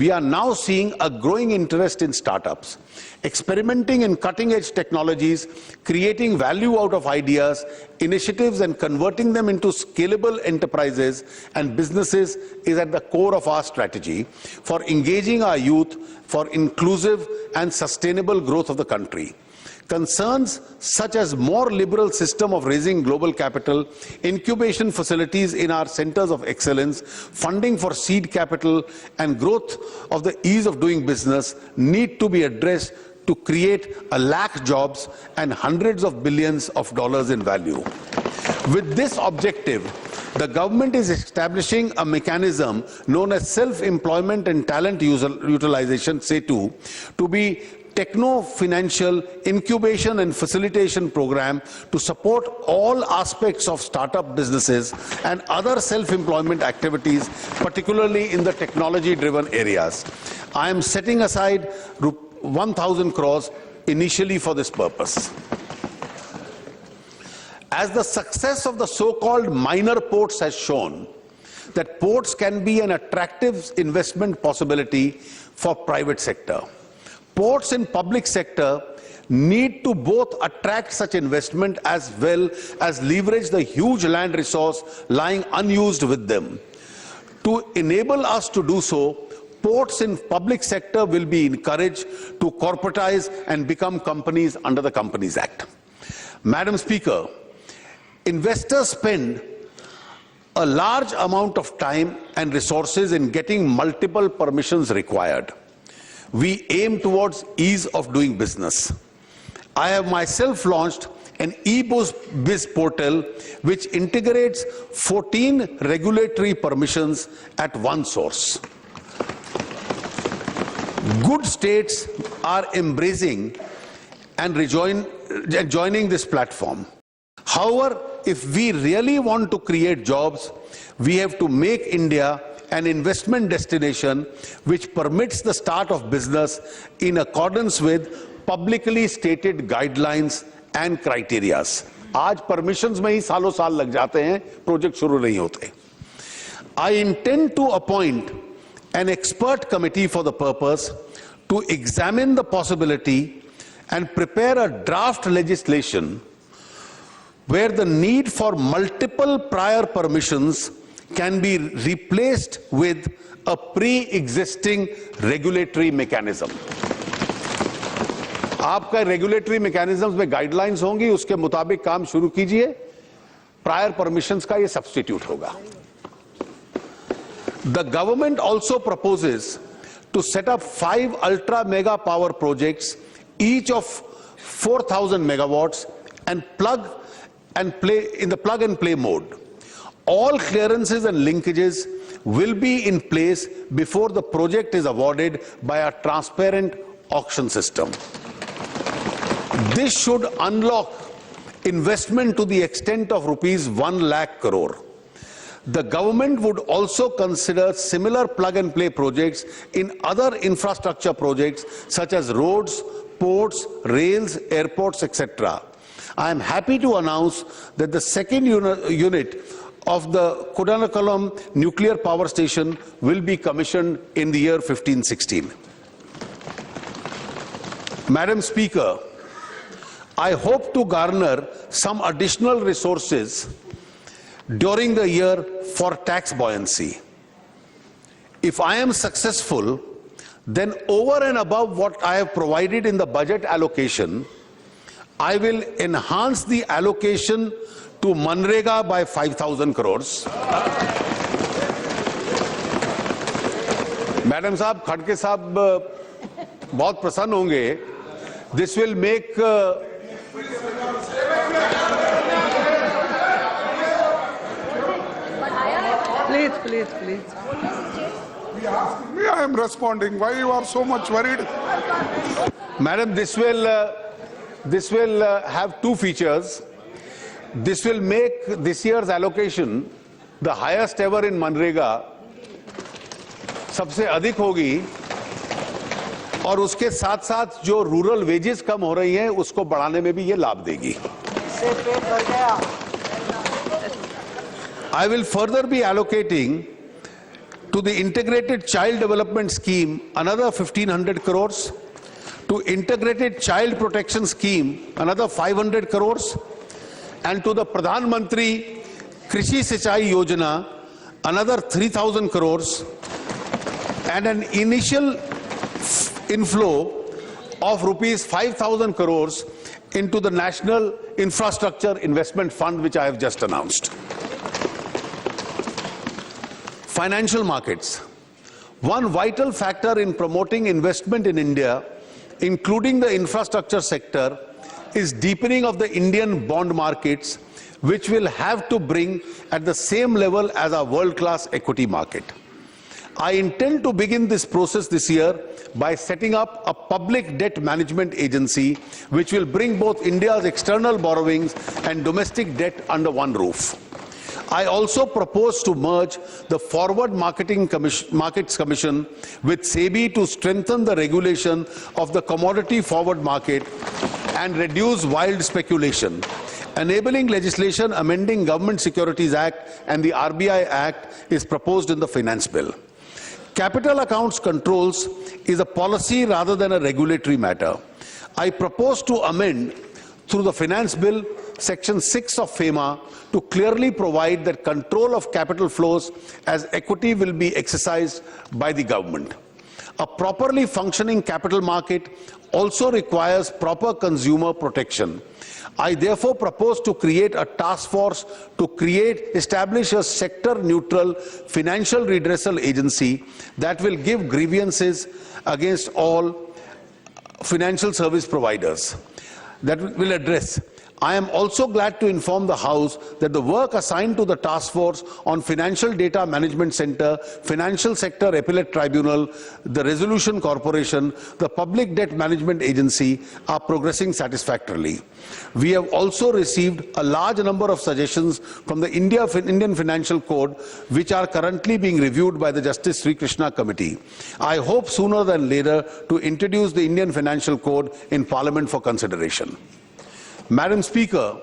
We are now seeing a growing interest in startups, experimenting in cutting-edge technologies, creating value out of ideas, initiatives, and converting them into scalable enterprises and businesses is at the core of our strategy for engaging our youth for inclusive and sustainable growth of the country. Concerns such as more liberal system of raising global capital, incubation facilities in our centers of excellence, funding for seed capital, and growth of the ease of doing business need to be addressed to create 1 lakh jobs and hundreds of billions of dollars in value. With this objective, the government is establishing a mechanism known as Self-Employment and Talent Utilization (SETU) to be techno-financial incubation and facilitation program to support all aspects of startup businesses and other self-employment activities, particularly in the technology-driven areas. I am setting aside 1,000 crores initially for this purpose. As the success of the so-called minor ports has shown, that ports can be an attractive investment possibility for private sector. Ports in public sector need to both attract such investment as well as leverage the huge land resource lying unused with them. To enable us to do so, ports in public sector will be encouraged to corporatize and become companies under the Companies Act. Madam Speaker, investors spend a large amount of time and resources in getting multiple permissions required. We aim towards ease of doing business. I have myself launched an e-biz portal which integrates 14 regulatory permissions at one source. Good states are embracing and joining this platform. However, if we really want to create jobs, we have to make India an investment destination which permits the start of business in accordance with publicly stated guidelines and criteria. आज permissions में ही सालों साल लग जाते हैं, project शुरू नहीं होते. I intend to appoint an expert committee for the purpose to examine the possibility and prepare a draft legislation where the need for multiple prior permissions can be replaced with a pre-existing regulatory mechanism. आपका regulatory mechanisms में guidelines होंगी, उसके मुताबिक काम शुरू कीजिए. Prior permissions का ये substitute होगा. The government also proposes to set up 5 ultra mega power projects, each of 4,000 megawatts, and plug and play mode. All clearances and linkages will be in place before the project is awarded by a transparent auction system. This should unlock investment to the extent of rupees 1 lakh crore. The government would also consider similar plug-and-play projects in other infrastructure projects such as roads, ports, rails, airports, etc. I am happy to announce that the second unit of the Kodanakulam nuclear power station will be commissioned in the year 15-16. Madam Speaker, I hope to garner some additional resources during the year for tax buoyancy. If I am successful, then over and above what I have provided in the budget allocation, I will enhance the allocation to Manrega by 5,000 crores. Madam Saab, Khadke Saab बहुत प्रसन्न होंगे. This will make Please. He asked me, I am responding. Why you are so much worried? Madam, this will have 2 features. This will make this year's allocation the highest ever in Manrega. सबसे अधिक होगी और उसके साथ साथ जो rural wages कम हो रही हैं उसको बढ़ाने में भी ये लाभ देगी. I will further be allocating To the Integrated Child Development Scheme, another 1,500 crores. To Integrated Child Protection Scheme, another 500 crores. And to the Pradhan Mantri Krishi Sinchai Yojana, another 3,000 crores. And an initial inflow of rupees 5,000 crores into the National Infrastructure Investment Fund, which I have just announced. Financial markets. One vital factor in promoting investment in India, including the infrastructure sector, is deepening of the Indian bond markets, which will have to bring at the same level as our world-class equity market. I intend to begin this process this year by setting up a public debt management agency, which will bring both India's external borrowings and domestic debt under one roof. I also propose to merge the Forward Markets Commission with SEBI to strengthen the regulation of the commodity forward market and reduce wild speculation. Enabling legislation amending Government Securities Act and the RBI Act is proposed in the Finance Bill. Capital accounts controls is a policy rather than a regulatory matter. I propose to amend through the Finance Bill Section 6 of FEMA to clearly provide that control of capital flows as equity will be exercised by the government. A properly functioning capital market also requires proper consumer protection. I therefore propose to create a task force to establish a sector-neutral financial redressal agency that will give grievances against all financial service providers that will address. I am also glad to inform the House that the work assigned to the Task Force on Financial Data Management Center, Financial Sector Appellate Tribunal, the Resolution Corporation, the Public Debt Management Agency are progressing satisfactorily. We have also received a large number of suggestions from the Indian Financial Code, which are currently being reviewed by the Justice Sri Krishna Committee. I hope sooner than later to introduce the Indian Financial Code in Parliament for consideration. Madam Speaker,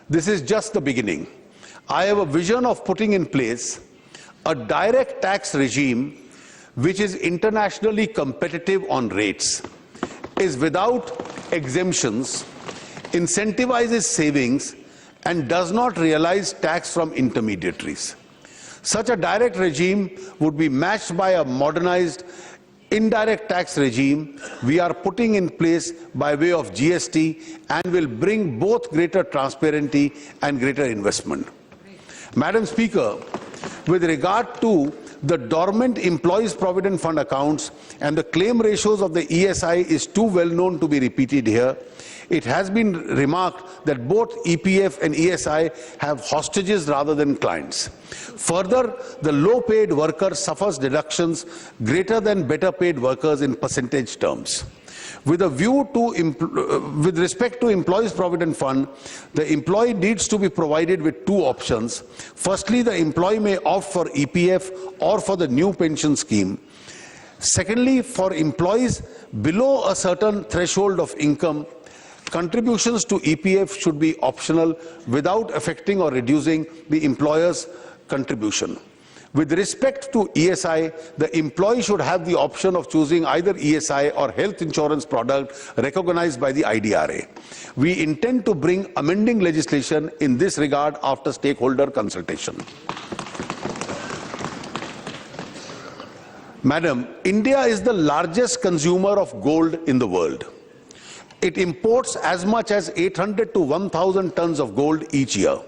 this is just the beginning. I have a vision of putting in place a direct tax regime which is internationally competitive on rates, is without exemptions, incentivizes savings, and does not realize tax from intermediaries. Such a direct regime would be matched by a modernized indirect tax regime we are putting in place by way of GST and will bring both greater transparency and greater investment. Madam Speaker, with regard to the dormant Employees Provident Fund accounts and the claim ratios of the ESI is too well known to be repeated here. It has been remarked that both EPF and ESI have hostages rather than clients. Further, the low-paid worker suffers deductions greater than better-paid workers in percentage terms. With respect to Employees Provident Fund, the employee needs to be provided with two options. Firstly, the employee may opt for EPF or for the new pension scheme. Secondly, for employees below a certain threshold of income, contributions to EPF should be optional without affecting or reducing the employer's contribution. With respect to ESI, the employee should have the option of choosing either ESI or health insurance product recognized by the IDRA. We intend to bring amending legislation in this regard after stakeholder consultation. Madam, India is the largest consumer of gold in the world. It imports as much as 800 to 1,000 tons of gold each year.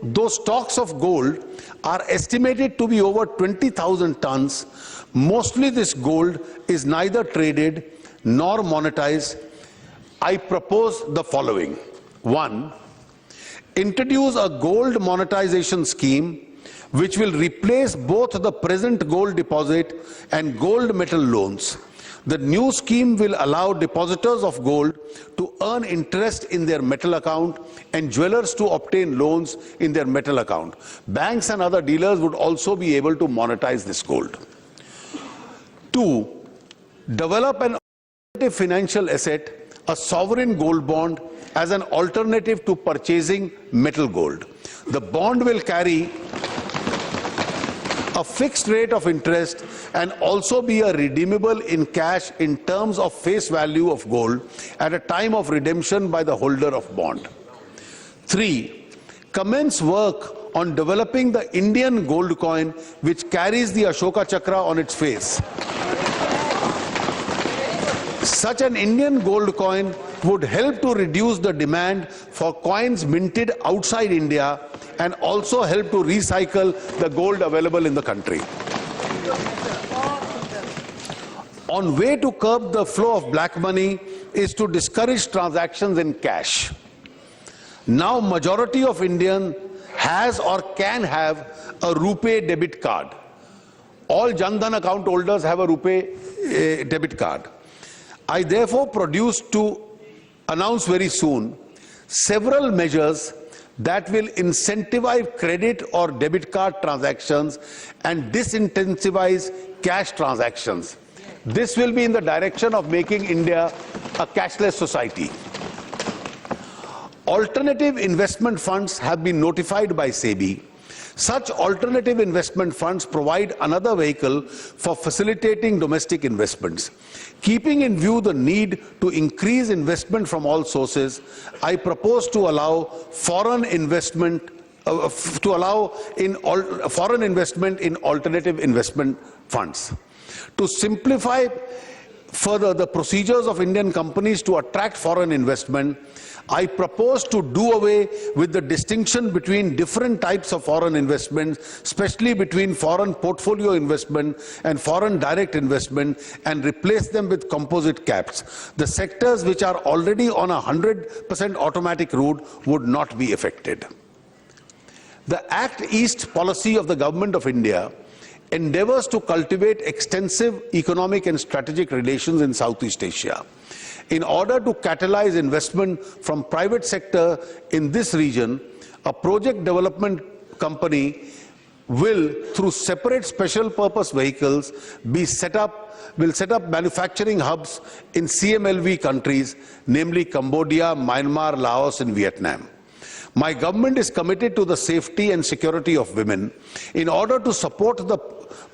Those stocks of gold are estimated to be over 20,000 tons. Mostly this gold is neither traded nor monetized. I propose the following. 1. Introduce a gold monetization scheme which will replace both the present gold deposit and gold metal loans. The new scheme will allow depositors of gold to earn interest in their metal account and jewelers to obtain loans in their metal account. Banks and other dealers would also be able to monetize this gold. 2. Develop an alternative financial asset, a sovereign gold bond, as an alternative to purchasing metal gold. The bond will carry a a fixed rate of interest and also be a redeemable in cash in terms of face value of gold at a time of redemption by the holder of bond. 3. Commence work on developing the Indian gold coin which carries the Ashoka Chakra on its face. Such an Indian gold coin would help to reduce the demand for coins minted outside India and also help to recycle the gold available in the country. On way to curb the flow of black money is to discourage transactions in cash. Now majority of Indians has or can have a RuPay debit card. All Jan Dhan account holders have a RuPay debit card. I therefore propose to announce very soon several measures that will incentivize credit or debit card transactions and disincentivize cash transactions. This will be in the direction of making India a cashless society. Alternative investment funds have been notified by SEBI. Such alternative investment funds provide another vehicle for facilitating domestic investments. Keeping in view the need to increase investment from all sources, I propose to allow foreign investment in alternative investment funds. To simplify further the procedures of Indian companies to attract foreign investment, I propose to do away with the distinction between different types of foreign investment, especially between foreign portfolio investment and foreign direct investment, and replace them with composite caps. The sectors which are already on a 100% automatic route would not be affected. The Act East policy of the Government of India endeavors to cultivate extensive economic and strategic relations in Southeast Asia. In order to catalyze investment from private sector in this region, a project development company will, through separate special purpose vehicles, will set up manufacturing hubs in CMLV countries, namely Cambodia, Myanmar, Laos, and Vietnam. My government is committed to the safety and security of women. In order to support the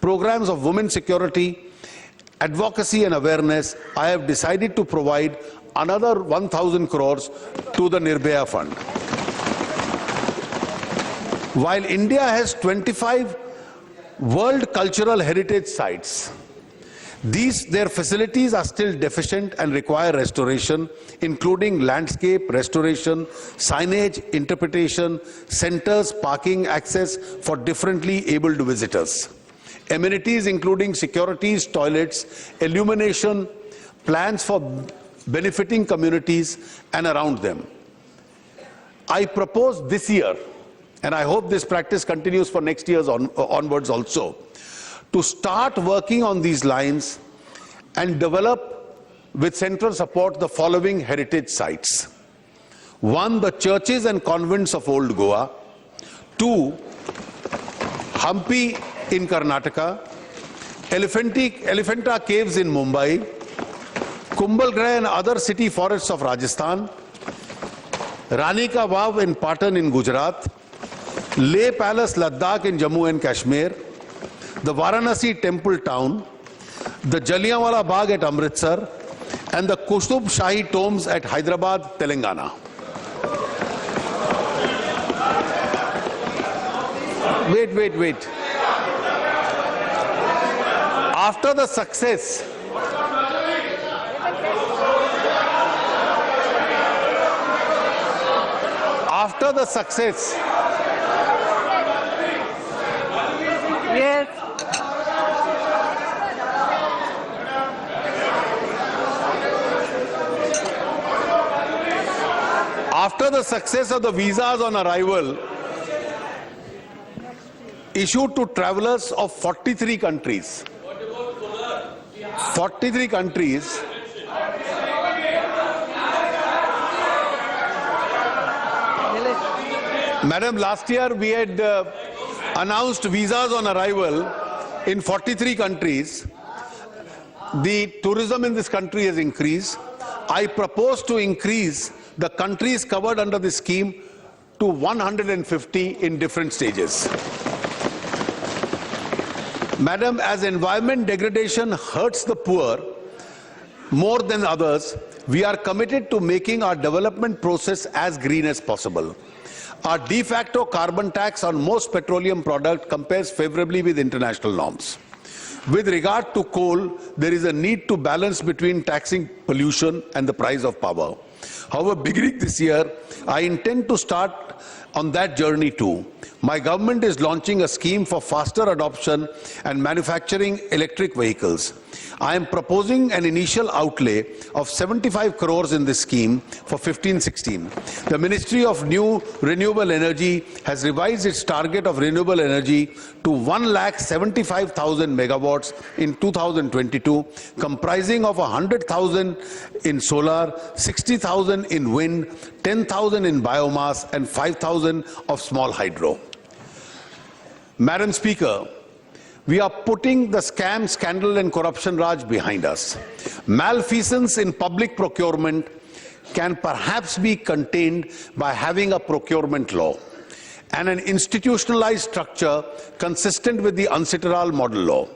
programs of women security, advocacy and awareness, I have decided to provide another 1,000 crores to the Nirbhaya Fund. While India has 25 World Cultural Heritage Sites, their facilities are still deficient and require restoration, including landscape restoration, signage, interpretation, centers, parking, access for differently abled visitors. Amenities including securities, toilets, illumination, plans for benefiting communities and around them. I propose this year, and I hope this practice continues for next year's onwards also, to start working on these lines and develop with central support the following heritage sites. 1. The churches and convents of Old Goa. 2. Hampi in Karnataka, Elephanta Caves in Mumbai, Kumbhalgarh and other city forests of Rajasthan, Rani Ka Vav in Patan in Gujarat, Leh Palace Ladakh in Jammu and Kashmir, the Varanasi Temple Town, the Jallianwala Bagh at Amritsar, and the Qutub Shahi Tombs at Hyderabad, Telangana. Wait. After the success Yes. After the success of the visas on arrival issued to travelers of 43 countries, 43 countries, Madam, last year we had announced visas on arrival in 43 countries. The tourism in this country has increased. I propose to increase the countries covered under the scheme to 150 in different stages. Madam, as environment degradation hurts the poor more than others, we are committed to making our development process as green as possible. Our de facto carbon tax on most petroleum products compares favorably with international norms. With regard to coal, there is a need to balance between taxing pollution and the price of power. However, beginning this year, I intend to start on that journey too. My government is launching a scheme for faster adoption and manufacturing electric vehicles. I am proposing an initial outlay of 75 crores in this scheme for 15-16. The Ministry of New Renewable Energy has revised its target of renewable energy to 1,75,000 megawatts in 2022, comprising of 100,000 in solar, 60,000 in wind, 10,000 in biomass and 5,000 of small hydro. Madam Speaker, we are putting the scam, scandal and corruption raj behind us. Malfeasance in public procurement can perhaps be contained by having a procurement law and an institutionalized structure consistent with the UNCITRAL model law.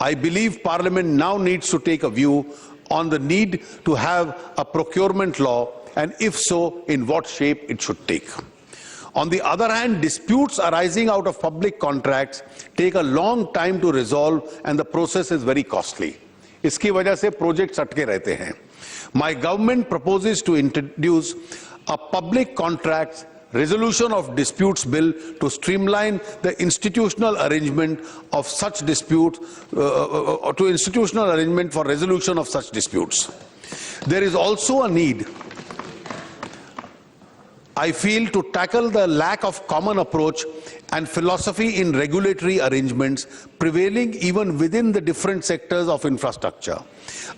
I believe Parliament now needs to take a view on the need to have a procurement law, and if so, in what shape it should take. On the other hand, disputes arising out of public contracts take a long time to resolve and the process is very costly. इसकी वजह से projects अटके रहते हैं. My government proposes to introduce a public contracts resolution of disputes bill to streamline the institutional arrangement of such disputes, for resolution of such disputes. There is also a need, I feel, to tackle the lack of common approach and philosophy in regulatory arrangements prevailing even within the different sectors of infrastructure.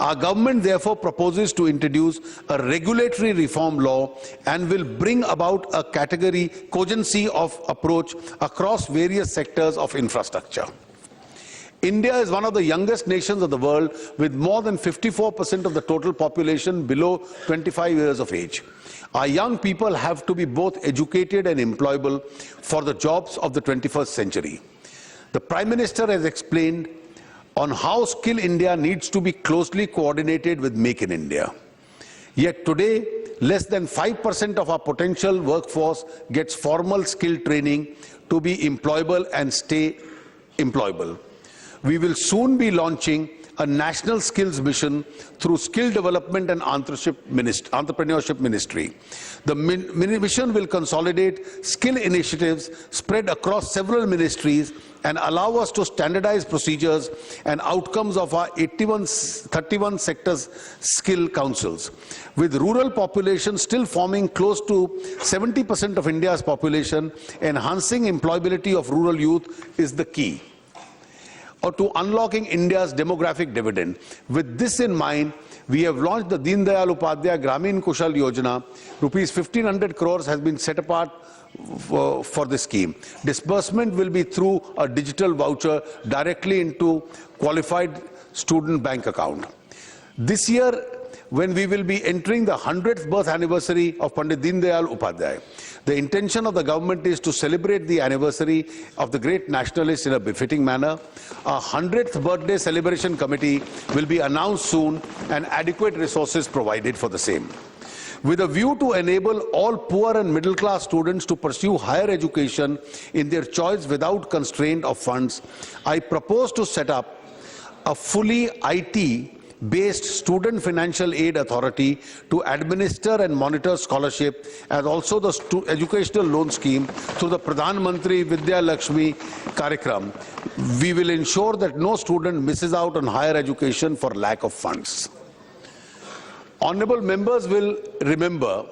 Our government therefore proposes to introduce a regulatory reform law and will bring about a cogency of approach across various sectors of infrastructure. India is one of the youngest nations of the world with more than 54% of the total population below 25 years of age. Our young people have to be both educated and employable for the jobs of the 21st century. The Prime Minister has explained on how Skill India needs to be closely coordinated with Make in India. Yet today, less than 5% of our potential workforce gets formal skill training to be employable and stay employable. We will soon be launching a national skills mission through Skill Development and Entrepreneurship Ministry. The mission will consolidate skill initiatives spread across several ministries and allow us to standardize procedures and outcomes of our 31 sectors skill councils. With rural population still forming close to 70% of India's population, enhancing employability of rural youth is the key or to unlocking India's demographic dividend. With this in mind, we have launched the Deen Dayal Upadhyaya Gramin Kushal Yojana. Rupees 1,500 crores has been set apart for this scheme. Disbursement will be through a digital voucher directly into qualified student bank account. This year, when we will be entering the 100th birth anniversary of Pandit Deen Dayal Upadhyaya, the intention of the government is to celebrate the anniversary of the great nationalist in a befitting manner. A 100th birthday celebration committee will be announced soon and adequate resources provided for the same. With a view to enable all poor and middle class students to pursue higher education in their choice without constraint of funds, I propose to set up a fully IT-based student financial aid authority to administer and monitor scholarship, as also the educational loan scheme through the Pradhan Mantri Vidya Lakshmi Karyakram. We will ensure that no student misses out on higher education for lack of funds. Honorable members will remember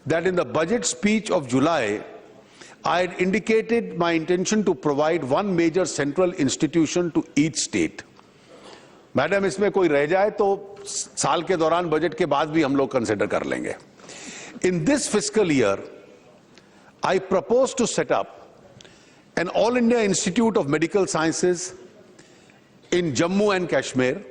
that in the budget speech of July, I had indicated my intention to provide one major central institution to each state. Madam, इसमें कोई रह जाए तो साल के दौरान budget के बाद भी हम लोग कंसिडर कर लेंगे. In this fiscal year, I propose to set up an All India Institute of Medical Sciences in Jammu and Kashmir